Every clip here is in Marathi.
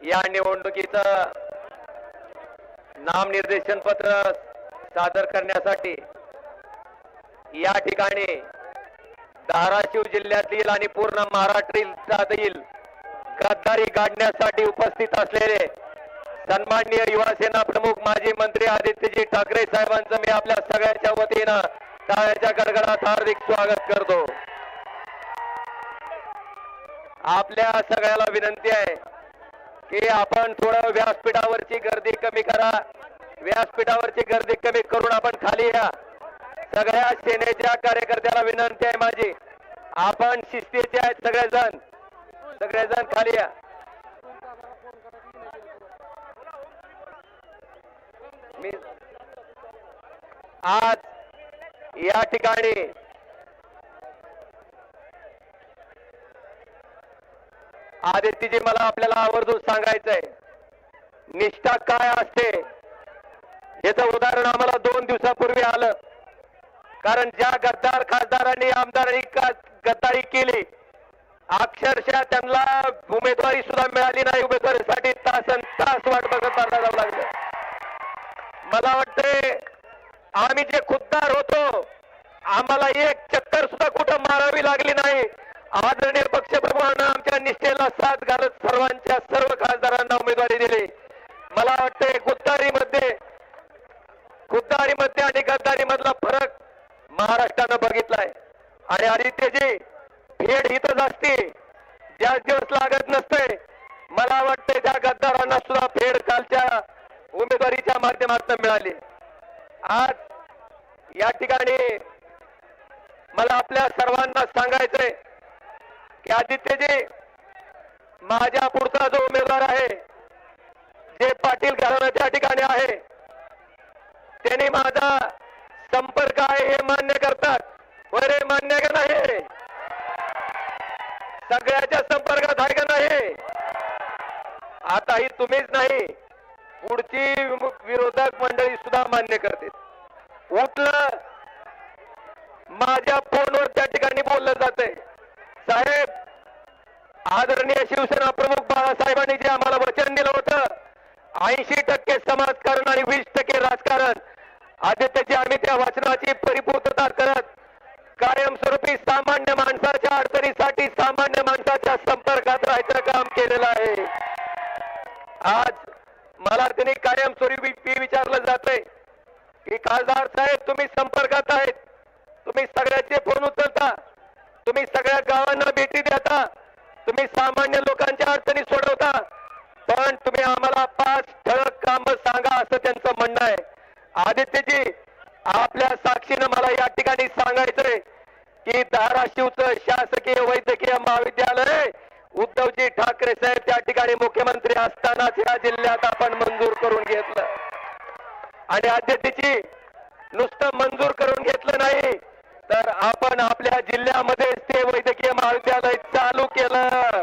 या निवडणुकीचं नामनिर्देशन पत्र सादर करण्यासाठी या ठिकाणी धाराशिव जिल्ह्यातील आणि पूर्ण महाराष्ट्रातील गद्दारी काढण्यासाठी उपस्थित असलेले सन्माननीय युवासेना प्रमुख माजी मंत्री आदित्यजी ठाकरे साहेबांचं मी आपल्या सगळ्यांच्या वतीनं टाळ्याच्या गडगडात हार्दिक स्वागत करतो। आपल्या सगळ्याला विनंती आहे की आपण थोडं व्यासपीठावरची गर्दी कमी करा। व्यासपीठावरची गर्दी कमी करून आपण खाली या। सगळ्या सेनेच्या कार्यकर्त्याला विनंती आहे माझी, आपण शिस्तीचे आहेत सगळेजण खाली या। मी आज या ठिकाणी आदित्यजी मला आपल्याला आवर्जून सांगायचंय निष्ठा काय असते याचं उदाहरण आम्हाला 2 दिवसापूर्वी आलं। कारण ज्या गद्दार खासदारांनी आमदारांनी गद्दारी केली अक्षरशः त्यांना उमेदवारी सुद्धा मिळाली नाही। उमेदवारीसाठी तासन तास वाट बघत जावं लागलं। मला वाटतंय आम्ही जे खुद्दार होतो आम्हाला एक चक्कर सुद्धा कुठं मारावी लागली नाही। आदरणीय पक्षप्रमुखांना आमच्या निष्ठेला साथ घालत सर्व खासदारांना उमेदवारी दिली। मला वाटतंय खुद्दारीमध्ये आणि गद्दारी मधला फरक महाराष्ट्रानं बघितलाय। आणि आदित्यजी फेड हितच असते, ज्या दिवस लागत नसते। मला वाटतंय त्या गद्दारांना सुद्धा फेड कालच्या उमेदवारीच्या माध्यमातून मिळाली। आज या ठिकाणी मला आपल्या सर्वांना सांगायचंय की आदित्यजी माझ्या पुढचा जो उमेदवार आहे जे पाटील घराण्याच्या ठिकाणी आहे त्यांनी माझा संपर्क आहे हे मान्य करतात। वरे मान्य का नाही? सगळ्याच्या संपर्कात आहे का नाही? आता ही तुम्हीच नाही पुढची विरोधक मंडळी सुद्धा मान्य करते। उठलं माझ्या फोनवर त्या ठिकाणी बोललं जातंय साहेब आदरणीय शिवसेना प्रमुख बाळासाहेबांनी जे आम्हाला वचन दिलं होतं 80% समाजकारण आणि 20% राजकारण आदित्यजी आम्ही त्या वचनाची परिपूर्तता करत कायमस्वरूपी सामान्य माणसाच्या अडचणीसाठी सामान्य माणसाच्या संपर्कात राहायचं काम केलेलं आहे। आज मला त्यांनी कायमस्वरूपी विचारलं जातंय की खासदार साहेब तुम्ही संपर्कात आहेत, तुम्ही सगळ्याचे फोन उचलता, तुम्ही सगळ्या गावांना भेटी देता, तुम्ही सामान्य लोकांच्या अडचणी सोडवता, पण तुम्ही आम्हाला 5 ठळक कामं सांगा असं त्यांचं म्हणणं आहे। आदित्यजी आपल्या साक्षीनं मला या ठिकाणी सांगायचंय की धाराशिवचं शासकीय वैद्यकीय महाविद्यालय उद्धवजी ठाकरे साहेब त्या ठिकाणी मुख्यमंत्री असतानाच या जिल्ह्यात आपण मंजूर करून घेतलं। आणि आदित्यजी नुसतं मंजूर करून घेतलं नाही तर आपण आपल्या जिल्ह्यामध्ये ते वैद्यकीय महाविद्यालय चालू केलं।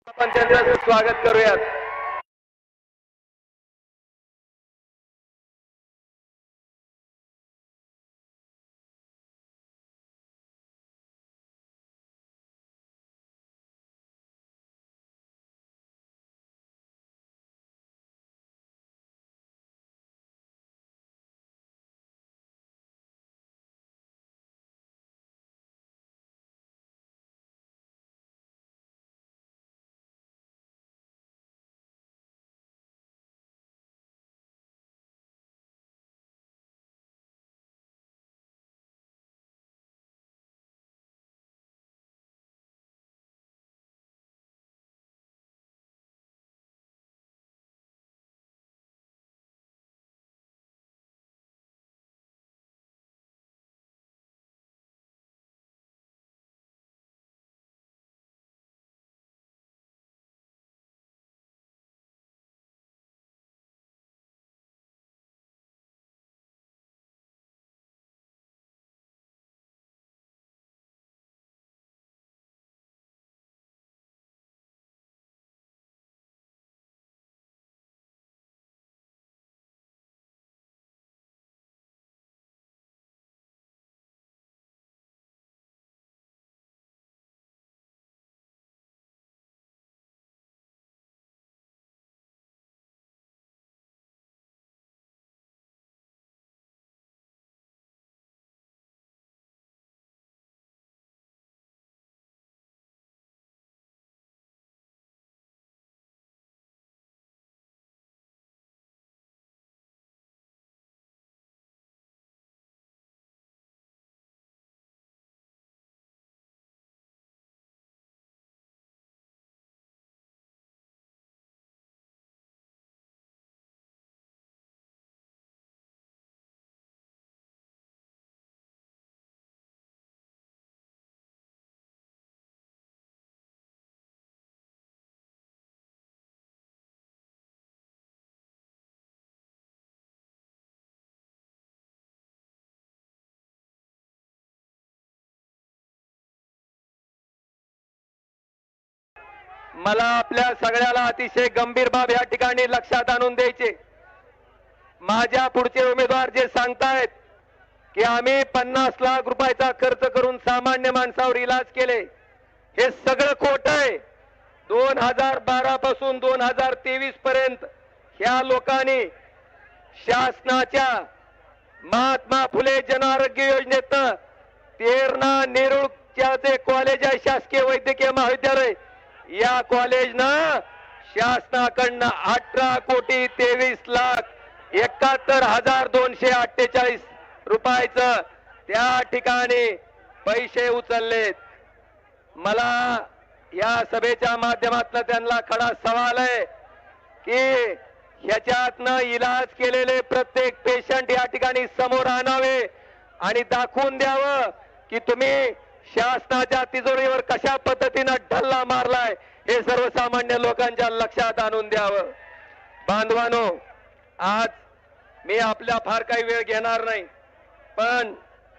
आपण त्यांचं स्वागत करूयात। मला आपल्या सगळ्याला अतिशय गंभीर बाब या ठिकाणी लक्षात आणून द्यायचे. माझ्या पुढचे उमेदवार जे सांगतायत की आम्ही 50 लाख रुपयाचा खर्च करून सामान्य माणसावर इलाज केले, हे सगळं खोट आहे. 2012 पासून 2023 पर्यंत ह्या लोकांनी शासनाच्या महात्मा फुले जन आरोग्य योजनेतनं तेरणा नेरुळच्या जे कॉलेज आहे शासकीय वैद्यकीय महाविद्यालय, या कॉलेजनं शासनाकडनं 18,23,71,248 रुपयाचं त्या ठिकाणी पैसे उचललेत. मला या सभेच्या माध्यमातून त्यांना खडा सवाल आहे की ह्याच्यातनं इलाज केलेले प्रत्येक पेशंट या ठिकाणी समोर आणावे आणि दाखवून द्यावं की तुम्ही शासनाच्या तिजोरीवर कशा पद्धतीनं ढल्ला मारलाय, हे सर्वसामान्य लोकांच्या लक्षात आणून द्यावं. बांधवानो, आज मी आपला फार काही वेळ घेणार नाही, पण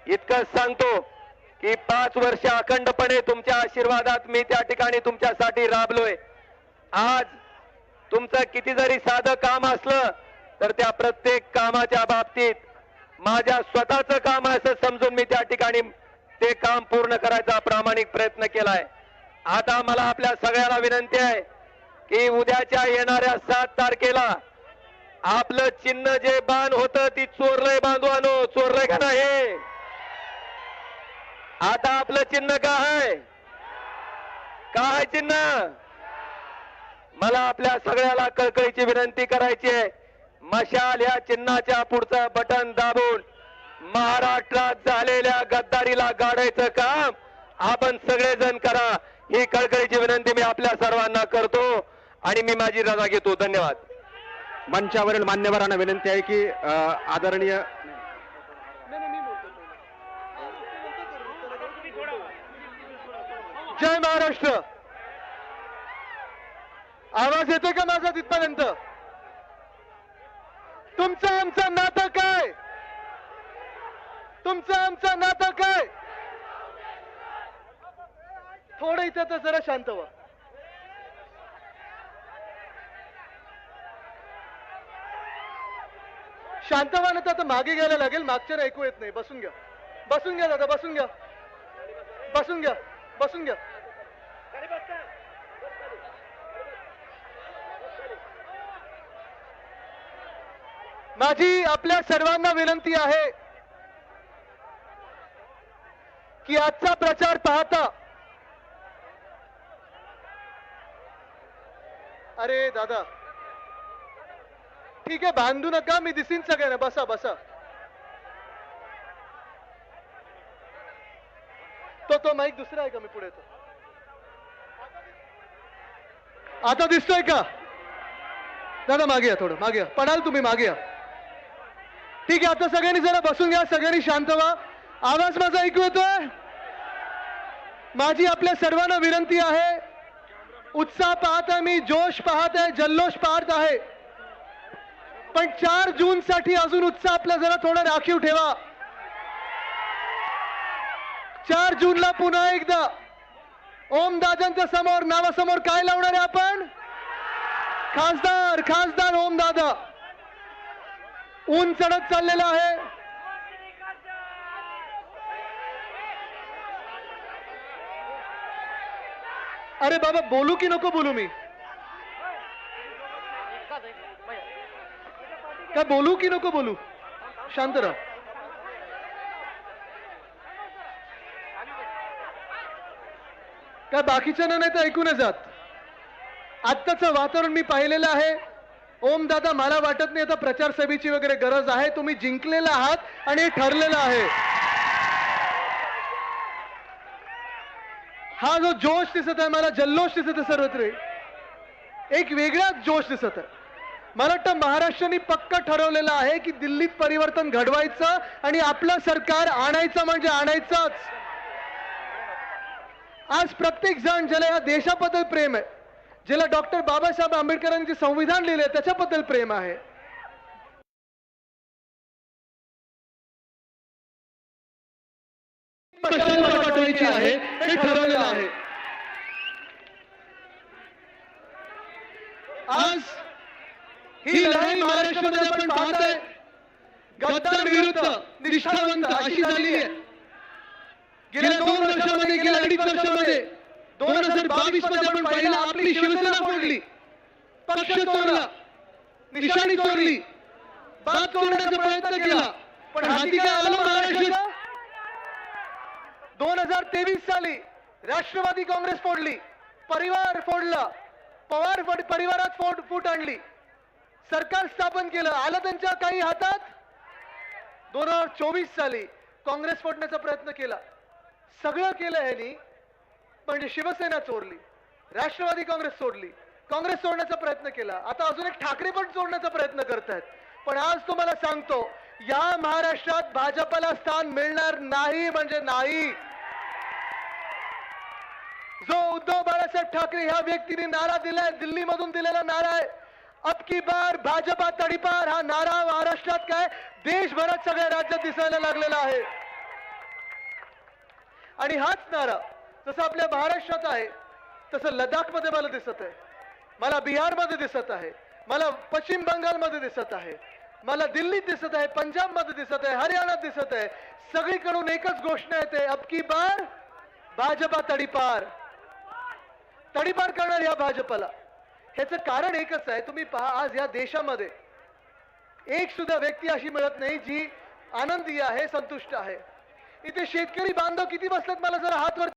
इतकंच सांगतो की 5 वर्ष अखंडपणे तुमच्या आशीर्वादात मी त्या ठिकाणी तुमच्यासाठी राबलोय. आज तुमचं किती जरी साधं काम असलं तर त्या प्रत्येक कामाच्या बाबतीत माझ्या स्वतःचं काम आहे असं समजून मी त्या ठिकाणी ते काम पूर्ण करायचा प्रामाणिक प्रयत्न केलाय. आता मला आपल्या सगळ्यांना विनंती आहे की उद्याच्या येणाऱ्या 7 तारखेला आपलं चिन्ह जे बाण होतं ती चोरलंय. बांधवानो, चोरलंय का नाही? आता आपलं चिन्ह काय काय चिन्ह? मला आपल्या सगळ्याला कळकळीची विनंती करायची आहे, मशाल या चिन्हाच्या पुढचं बटन दाबून महाराष्ट्रात झालेल्या गद्दारीला गाडायचं काम आपण सगळेजण करा, ही कळकळीची विनंती मी आपल्या सर्वांना करतो आणि मी माझी रजा घेतो. धन्यवाद. मंचावरील मान्यवरांना विनंती आहे की आदरणीय जय महाराष्ट्र. आवाज येतोय का माझा तिथपर्यंत? तुमचं आमचं नातं काय? तुमचं आमचं नातं काय? थोडं इथं तर जरा शांत व्हा. शांत व्हा, ना तर आता मागे घ्यायला लागेल. मागच्या ऐकू येत नाही. बसून घ्या, बसून घ्या दादा, बसून घ्या, बसून घ्या, बसून घ्या. माझी आपल्या सर्वांना विनंती आहे की आजचा प्रचार पाहता, अरे दादा ठीक आहे, बांधू नका, मी दिसीन सगळ्यांना. बसा बसा. तो माईक दुसरा आहे का? मी पुढे येतो. आता दिसतोय का दादा? मागे या, थोडं मागे या. पडाल तुम्ही, मागे या. ठीक आहे, आता सगळ्यांनी जरा बसून घ्या, सगळ्यांनी शांत व्हा. आवाज माझा ऐकू येतोय? माझी आपल्या सर्वांना विनंती आहे, उत्साह पाहत आहे मी, जोश पाहत आहे, जल्लोष पाहत आहे, पण 4 जून साठी अजून उत्साह आपला जरा थोडा राखीव ठेवा. 4 जूनला पुन्हा एकदा ओमदादांच्या समोर, नावासमोर काय लावणार आहे आपण? खासदार, खासदार ओमदादा. ऊन चढत चाललेला आहे. अरे बाबा, बोलू की नको बोलू? मी काय बोलू की नको बोलू? शांत राहा. काय बाकीच्यांना नाही तर ऐकूनच जात. आत्ताचं वातावरण मी पाहिलेलं आहे. ओम दादा, मला वाटत नाही आता प्रचार सभेची वगैरे गरज आहे. तुम्ही जिंकलेला आहात आणि हे ठरलेलं आहे. हा जो जोश दिसत आहे, मला जल्लोष दिसत आहे सर्वत्र, एक वेगळाच जोश दिसत आहे. मला वाटतं महाराष्ट्राने पक्का ठरवलेलं आहे की दिल्लीत परिवर्तन घडवायचं आणि आपलं सरकार आणायचं म्हणजे आणायचंच. आज प्रत्येक जण ज्याला या देशाबद्दल प्रेम आहे, ज्याला डॉक्टर बाबासाहेब आंबेडकरांनी जे संविधान लिहिले त्याच्याबद्दल प्रेम आहे, पाठवायची आहे, हे ठरवलेलं आहे. आज ही लढाई महाराष्ट्रामध्ये आपण पाहतोय गद्दार विरुद्ध निष्ठावंत अशी झालेली आहे. गेल्या 2 वर्षामध्ये गेल्या 2.5 वर्षामध्ये 2022 मध्ये आपण पाहिलं आपली शिवसेना फोडली, पक्ष चोरला, निशाणी चोरली, बात चोरण्याचा प्रयत्न केला, पण हाती काय आलं महाराष्ट्राच्या? 2023 साली राष्ट्रवादी काँग्रेस फोडली, परिवार फोडला, पवार परिवारात फूट आणली, सरकार स्थापन केलं, आलं त्यांच्या काही हातात. 2024 साली काँग्रेस फोडण्याचा प्रयत्न केला, सगळं केलं ह्यांनी, म्हणजे शिवसेना चोरली, राष्ट्रवादी काँग्रेस सोडली, काँग्रेस सोडण्याचा प्रयत्न केला, आता अजून एक ठाकरे पण सोडण्याचा प्रयत्न करतायत. पण आज तुम्हाला सांगतो, या महाराष्ट्रात भाजपला स्थान मिळणार नाही म्हणजे नाही. जो उद्धव बाळासाहेब ठाकरे ह्या व्यक्तीने नारा दिलाय, दिल्लीमधून दिलेला नारा आहे, अब की बार भाजपा तडीपार, हा नारा महाराष्ट्रात काय देशभरात सगळ्या राज्यात दिसायला लागलेला आहे. आणि हाच नारा जसं आपल्या महाराष्ट्रात आहे तसं लडाखमध्ये मला दिसत आहे, मला बिहारमध्ये दिसत आहे, मला पश्चिम बंगालमध्ये दिसत आहे, मला दिल्लीत दिसत आहे, पंजाबमध्ये दिसत आहे, हरियाणात दिसत आहे. सगळीकडून एकच घोषणा येते, अब की बार भाजपा तडीपार. तडीपार करणार या भाजपला. ह्याचं कारण एकच आहे, तुम्ही पहा आज या देशामध्ये एक सुद्धा व्यक्ती अशी मिळत नाही जी आनंदी आहे, संतुष्ट आहे. इथे शेतकरी बांधव किती बसलेत मला जरा हात वर